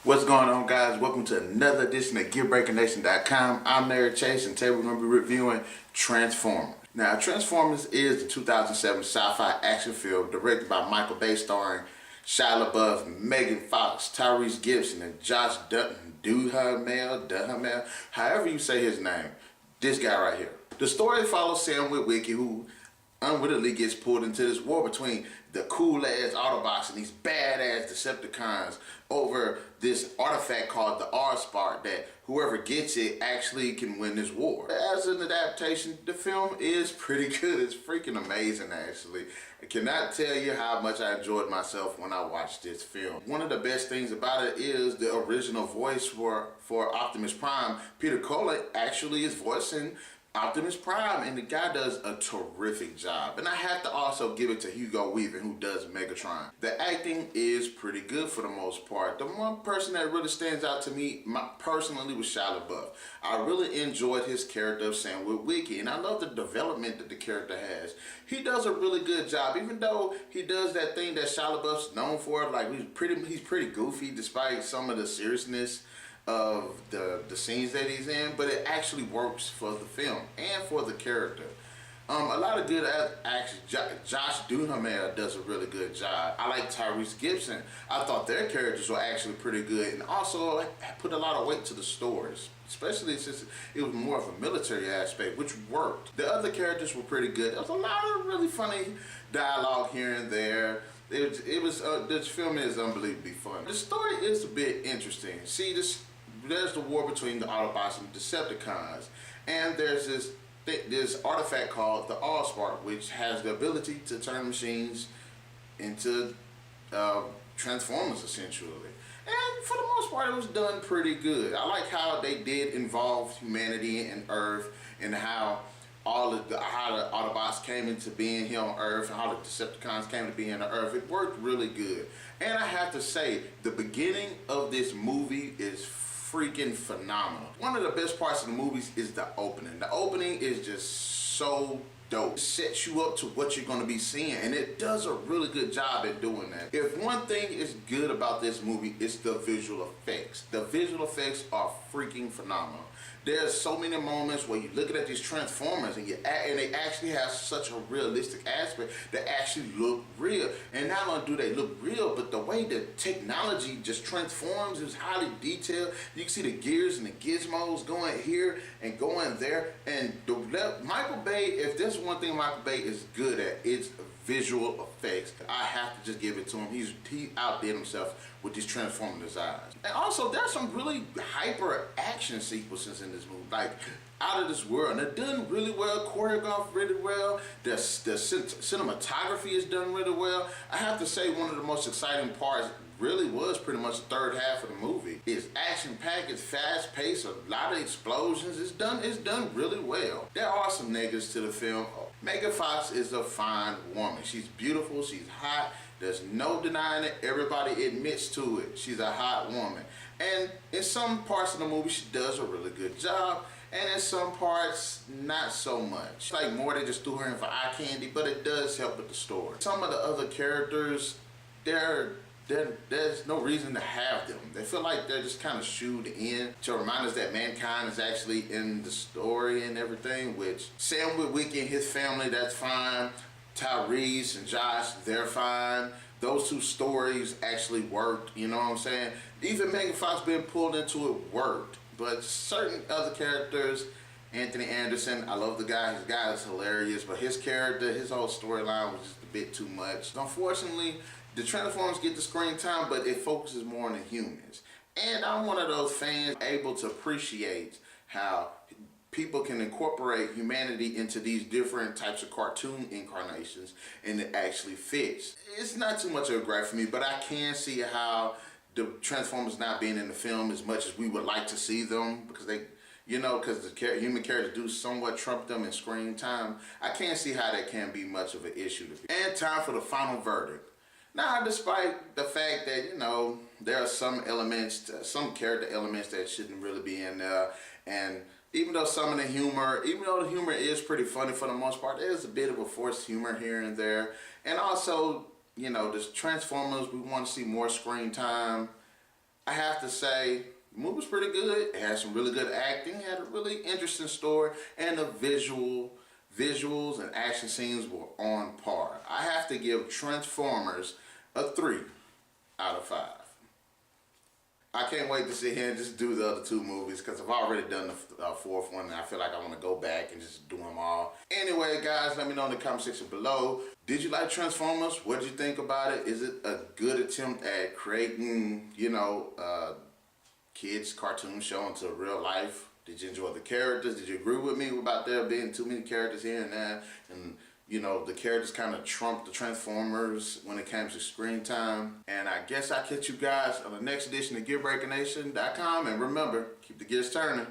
What's going on, guys? Welcome to another edition of GearBreakerNation.com. I'm NarikChase, and today we're going to be reviewing Transformers. Now, Transformers is the 2007 sci-fi action film directed by Michael Bay, starring Shia LaBeouf, Megan Fox, Tyrese Gibson, and Josh Duhamel, however you say his name. This guy right here. The story follows Sam Witwicky, who unwittingly gets pulled into this war between the cool-ass Autobots and these badass Decepticons over this artifact called the R-Spark that whoever gets it actually can win this war. As an adaptation, the film is pretty good. It's freaking amazing, actually. I cannot tell you how much I enjoyed myself when I watched this film. One of the best things about it is the original voice for Optimus Prime. Peter Cullen actually is voicing Optimus Prime, and the guy does a terrific job. And I have to also give it to Hugo Weaving, who does Megatron. The acting is pretty good for the most part. The one person that really stands out to me personally was Shia LaBeouf. I really enjoyed his character of Sam Witwicky, and I love the development that the character has. He does a really good job, even though he does that thing that Shia LaBeouf's known for. Like, he's pretty goofy despite some of the seriousness of the scenes that he's in, but it actually works for the film and for the character. A lot of good action. Josh Duhamel does a really good job. I like Tyrese Gibson. I thought their characters were actually pretty good, and also I put a lot of weight to the stories, especially since it was more of a military aspect, which worked. The other characters were pretty good. There was a lot of really funny dialogue here and there. This film is unbelievably fun. The story is a bit interesting. See, there's the war between the Autobots and Decepticons, and there's this artifact called the R-Spark, which has the ability to turn machines into Transformers, essentially. And for the most part, it was done pretty good. I like how they did involve humanity and Earth, and how how the Autobots came into being here on Earth, and how the Decepticons came to being on Earth. It worked really good. And I have to say, the beginning of this movie is freaking phenomenal. One of the best parts of the movies is the opening. The opening is just so dope. It sets you up to what you're going to be seeing, and it does a really good job at doing that. If one thing is good about this movie, it's the visual effects. The visual effects are freaking phenomenal. There's so many moments where you're looking at these Transformers and they actually have such a realistic aspect that actually look real. And not only do they look real, but the way the technology just transforms is highly detailed. You can see the gears and the gizmos going here and going there. And Michael Bay, if there's one thing Michael Bay is good at, it's visual effects. I have to just give it to him. He outdid himself with these Transformer designs. And also, there's some really hyper action sequences in this movie, like out of this world. And they're done really well, choreographed really well. The cinematography is done really well. I have to say, one of the most exciting parts really was pretty much the third half of the movie. It's action-packed, it's fast-paced, a lot of explosions. It's done really well. There are some negatives to the film. Megan Fox is a fine woman. She's beautiful, she's hot. There's no denying it. Everybody admits to it. She's a hot woman. And in some parts of the movie, she does a really good job. And in some parts, not so much. Like more, they just threw her in for eye candy, but it does help with the story. Some of the other characters, there's no reason to have them. They feel like they're just kind of shooed in to remind us that mankind is actually in the story and everything, which Sam Witwicky and his family, that's fine. Tyrese and Josh, they're fine. Those two stories actually worked, you know what I'm saying? Even Megan Fox being pulled into it worked. But certain other characters, Anthony Anderson, I love the guy. His guy is hilarious, but his character, his whole storyline was just a bit too much. Unfortunately, the Transformers get the screen time, but it focuses more on the humans. And I'm one of those fans able to appreciate how people can incorporate humanity into these different types of cartoon incarnations, and it actually fits. It's not too much of a gripe for me, but I can see how the Transformers not being in the film as much as we would like to see them, because they, you know, because the human characters do somewhat trump them in screen time. I can't see how that can be much of an issue to be. And time for the final verdict. Now, despite the fact that, you know, there are some elements, some character elements that shouldn't really be in there, and even though some of the humor, even though the humor is pretty funny for the most part, there's a bit of a forced humor here and there. And also, you know, the Transformers, we want to see more screen time. I have to say, the movie was pretty good. It had some really good acting. It had a really interesting story, and the visuals and action scenes were on par. I have to give Transformers a 3 out of 5. I can't wait to sit here and just do the other two movies because I've already done the fourth one and I feel like I want to go back and just do them all. Anyway, guys, let me know in the comment section below. Did you like Transformers? What did you think about it? Is it a good attempt at creating, you know, kids cartoon show into real life? Did you enjoy the characters? Did you agree with me about there being too many characters here and there? And you know, the characters kind of trumped the Transformers when it comes to screen time. And I guess I'll catch you guys on the next edition of GearBreakerNation.com. And remember, keep the gears turning.